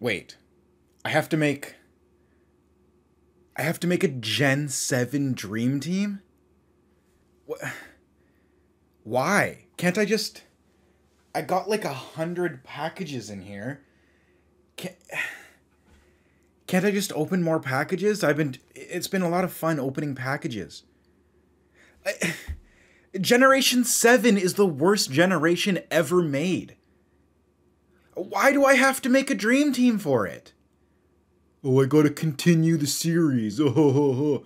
Wait. I have to make a Gen 7 Dream Team? What? Why? Can't I just... I got like 100 packages in here. Can't I just open more packages? It's been a lot of fun opening packages. Generation 7 is the worst generation ever made. Why do I have to make a dream team for it? Oh, I gotta continue the series. Oh.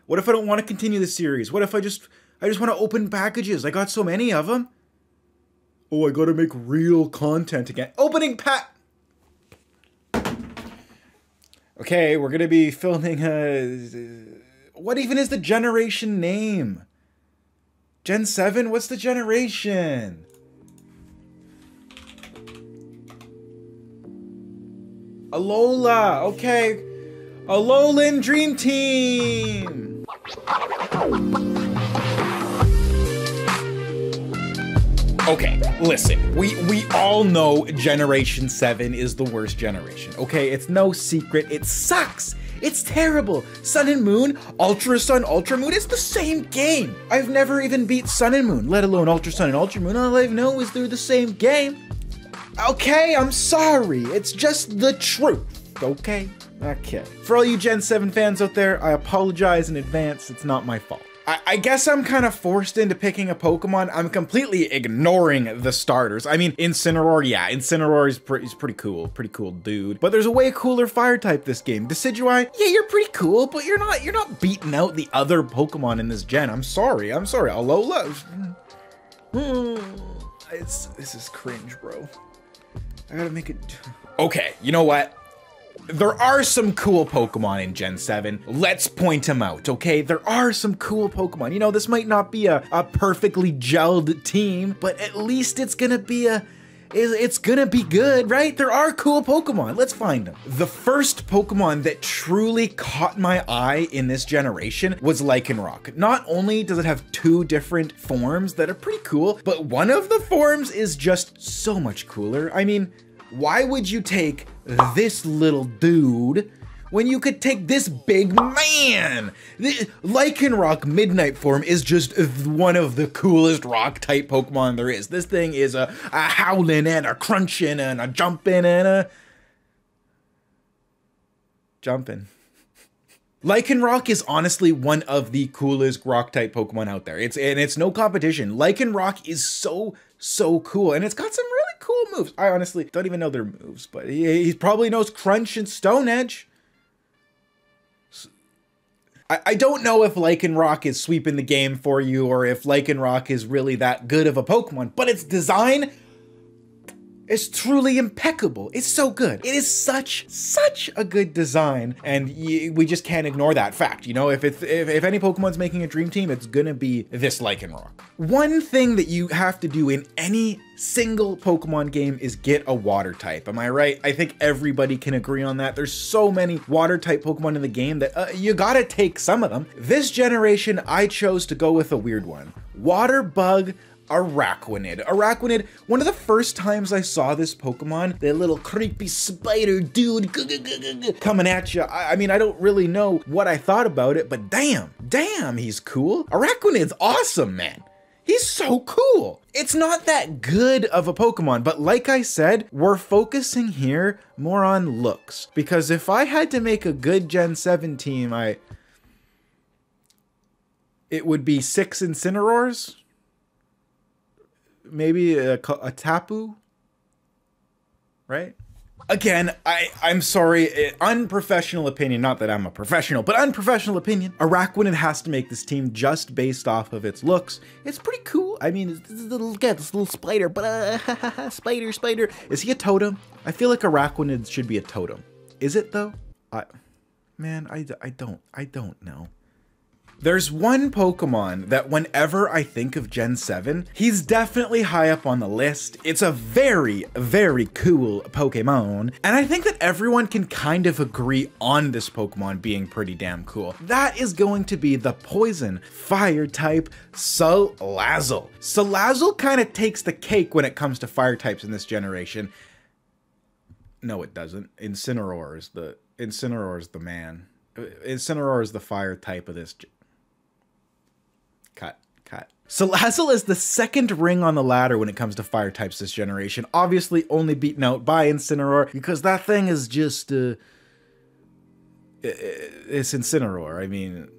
What if I don't want to continue the series? What if I just want to open packages? I got so many of them. Oh, I gotta make real content again. Opening pack. Okay, we're gonna be filming what even is the generation name? Gen 7? What's the generation? Alola, okay. Alolan Dream Team! Okay, listen, we all know Generation 7 is the worst generation, okay? It's no secret, it sucks! It's terrible! Sun and Moon, Ultra Sun, Ultra Moon, it's the same game! I've never even beat Sun and Moon, let alone Ultra Sun and Ultra Moon, all I know is they're the same game. Okay, I'm sorry, it's just the truth, okay? Okay. For all you Gen 7 fans out there, I apologize in advance, it's not my fault. I guess I'm kind of forced into picking a Pokemon. I'm completely ignoring the starters. I mean, Incineroar, yeah, Incineroar is pretty cool dude. But there's a way cooler fire type this game. Decidueye, yeah, you're pretty cool, but you're not beating out the other Pokemon in this gen. I'm sorry. Alola. This is cringe, bro. I gotta make it. Okay, you know what? There are some cool Pokemon in Gen 7. Let's point them out, okay? There are some cool Pokemon. You know, this might not be a perfectly gelled team, but at least it's gonna be it's gonna be good, right? There are cool Pokemon. Let's find them. The first Pokemon that truly caught my eye in this generation was Lycanroc. Not only does it have 2 different forms that are pretty cool, but one of the forms is just so much cooler. I mean, why would you take this little dude when you could take this big man? The Lycanroc Midnight form is just one of the coolest rock type Pokemon there is. This thing is a howling and a crunching and a jumping and a jumping. Lycanroc is honestly one of the coolest rock type Pokemon out there. It's no competition. Lycanroc is so cool, and it's got some really cool moves. I honestly don't even know their moves, but he probably knows Crunch and Stone Edge. I don't know if Lycanroc is sweeping the game for you or if Lycanroc is really that good of a Pokemon, but its design is truly impeccable. It's so good. It is such a good design, and we just can't ignore that fact. You know, if any Pokemon's making a dream team, it's gonna be this Lycanroc. One thing that you have to do in any single Pokemon game is get a water type. Am I right? I think everybody can agree on that. There's so many water type Pokemon in the game that you gotta take some of them. This generation, I chose to go with a weird one. Water Bug Araquanid. Araquanid, one of the first times I saw this Pokemon, the little creepy spider dude coming at you. I mean, I don't really know what I thought about it, but damn, he's cool. Araquanid's awesome, man. He's so cool. It's not that good of a Pokemon, but like I said, we're focusing here more on looks. Because if I had to make a good Gen 7 team, it would be 6 Incineroars. Maybe a Tapu, right? Again, I'm sorry, unprofessional opinion, not that I'm a professional, but unprofessional opinion. Araquanid has to make this team just based off of its looks. It's pretty cool. I mean, look at this little spider, but spider. Is he a totem? I feel like Araquanid should be a totem. Is it though? Man, I don't know. There's one Pokemon that whenever I think of Gen 7, he's definitely high up on the list. It's a very cool Pokemon, and I think that everyone can kind of agree on this Pokemon being pretty damn cool. That is going to be the Poison Fire type Salazzle. Salazzle kind of takes the cake when it comes to fire types in this generation. No, it doesn't. Incineroar is the man. Incineroar is the fire type of this. Cut. Salazzle is the second ring on the ladder when it comes to fire types this generation. Obviously only beaten out by Incineroar because that thing is just, it's Incineroar. I mean,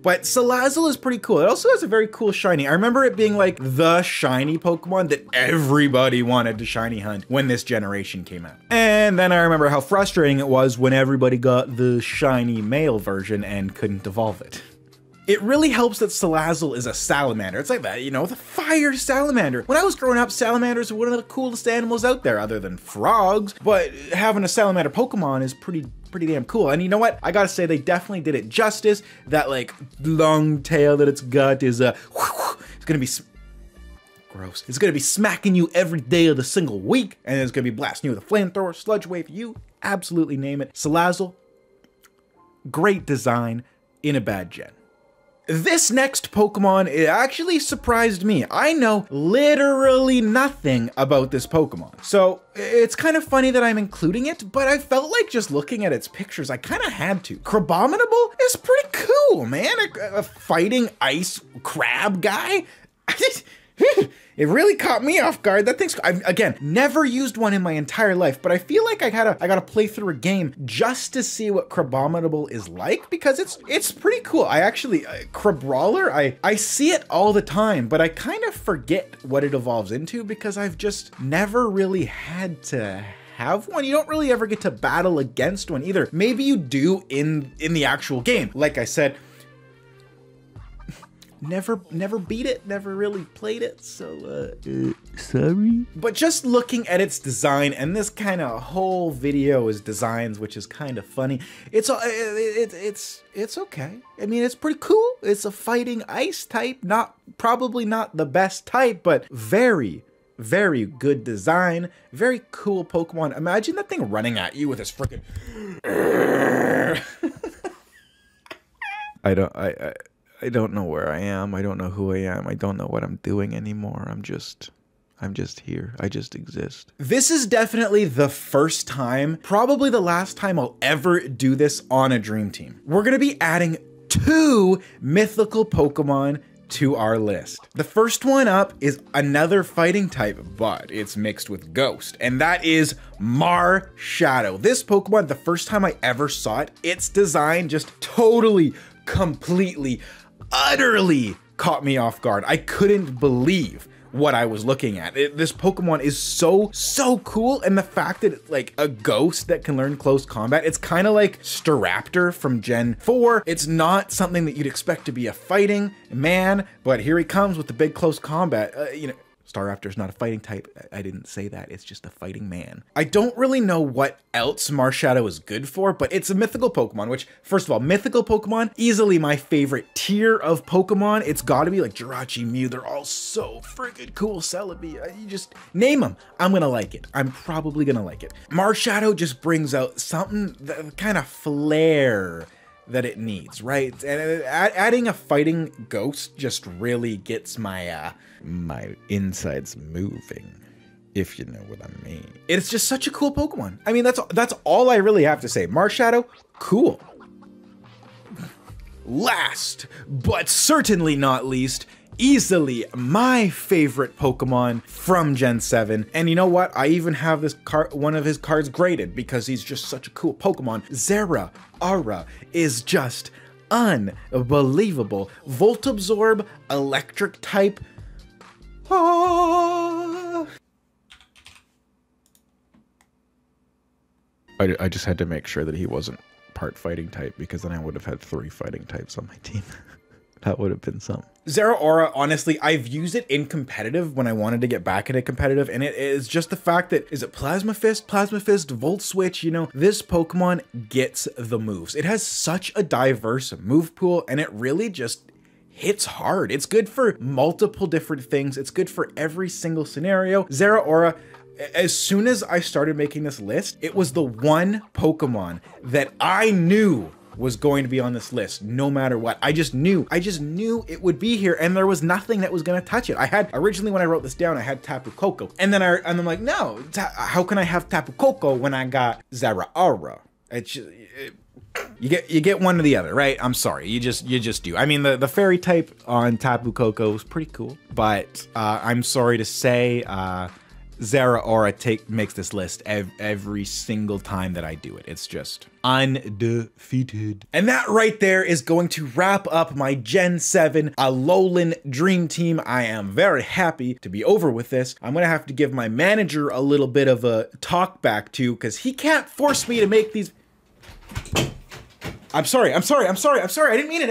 but Salazzle is pretty cool. It also has a very cool shiny. I remember it being like the shiny Pokemon that everybody wanted to shiny hunt when this generation came out. And then I remember how frustrating it was when everybody got the shiny male version and couldn't evolve it. It really helps that Salazzle is a salamander. It's like that, you know, the fire salamander. When I was growing up, salamanders were one of the coolest animals out there other than frogs, but having a salamander Pokemon is pretty damn cool. And you know what? I gotta say, they definitely did it justice. That like long tail that it's got is it's gonna be gross. It's gonna be smacking you every day of the single week, and it's gonna be blasting you with a flamethrower, sludge wave, you absolutely name it. Salazzle, great design in a bad gen. This next Pokemon, it actually surprised me. I know literally nothing about this Pokemon. So it's kind of funny that I'm including it, but I felt like just looking at its pictures, I kind of had to. Crabominable is pretty cool, man. A fighting ice crab guy. It really caught me off guard. That thing's, I've, again, never used one in my entire life, but I feel like I gotta play through a game just to see what Crabominable is like, because it's pretty cool. I actually, Crabrawler, I see it all the time, but I kind of forget what it evolves into because I've just never really had to have one. You don't really ever get to battle against one either. Maybe you do in the actual game. Like I said, never beat it, never really played it, so sorry. But just looking at its design, and this kind of whole video is designs, which is kind of funny. It's okay. I mean, it's pretty cool. It's a fighting ice type, probably not the best type, but very good design, very cool Pokemon. Imagine that thing running at you with its freaking I don't know where I am. I don't know who I am. I don't know what I'm doing anymore. I'm just here. I just exist. This is definitely the first time, probably the last time I'll ever do this on a Dream Team. We're gonna be adding 2 mythical Pokemon to our list. The first one up is another fighting type, but it's mixed with Ghost, and that is Marshadow. This Pokemon, the first time I ever saw it, its design just totally, completely, utterly caught me off guard. I couldn't believe what I was looking at. This Pokemon is so cool, and the fact that it's like a ghost that can learn close combat, it's kind of like Staraptor from Gen 4. It's not something that you'd expect to be a fighting man, but here he comes with the big close combat. You know, Staraptor's not a fighting type. I didn't say that. It's just a fighting man. I don't really know what else Marshadow is good for, but it's a mythical Pokemon, which, first of all, mythical Pokemon, easily my favorite tier of Pokemon. It's gotta be like Jirachi, Mew. They're all so freaking cool. Celebi, you just name them. I'm gonna like it. I'm probably gonna like it. Marshadow just brings out something, that kind of flair that it needs, right? And adding a fighting ghost just really gets my my insides moving, if you know what I mean. It's just such a cool Pokemon. I mean, that's all I really have to say. Marshadow, cool. Last, but certainly not least, easily my favorite Pokemon from Gen 7. And you know what? I even have this one of his cards graded because he's just such a cool Pokemon. Zeraora is just unbelievable. Voltabsorb, electric type. Ah. I just had to make sure that he wasn't part fighting type, because then I would have had 3 fighting types on my team. That would have been something. Zeraora, honestly, I've used it in competitive when I wanted to get back into competitive, and it is just the fact that, is it Plasma Fist, Volt Switch, you know, this Pokemon gets the moves. It has such a diverse move pool, and it really just hits hard. It's good for multiple different things. It's good for every single scenario. Zeraora, as soon as I started making this list, it was the one Pokemon that I knew was going to be on this list no matter what. I just knew it would be here, and there was nothing that was gonna touch it. I had, originally when I wrote this down, I had Tapu Koko, and then I'm like, no, how can I have Tapu Koko when I got Zeraora? You get one or the other, right? I'm sorry, you just do. I mean, the fairy type on Tapu Koko is pretty cool, but I'm sorry to say, Zeraora makes this list every single time that I do it. It's just undefeated. And that right there is going to wrap up my Gen 7 Alolan Dream Team. I am very happy to be over with this. I'm gonna have to give my manager a little bit of a talk back to, because he can't force me to make these. I'm sorry. I didn't mean it.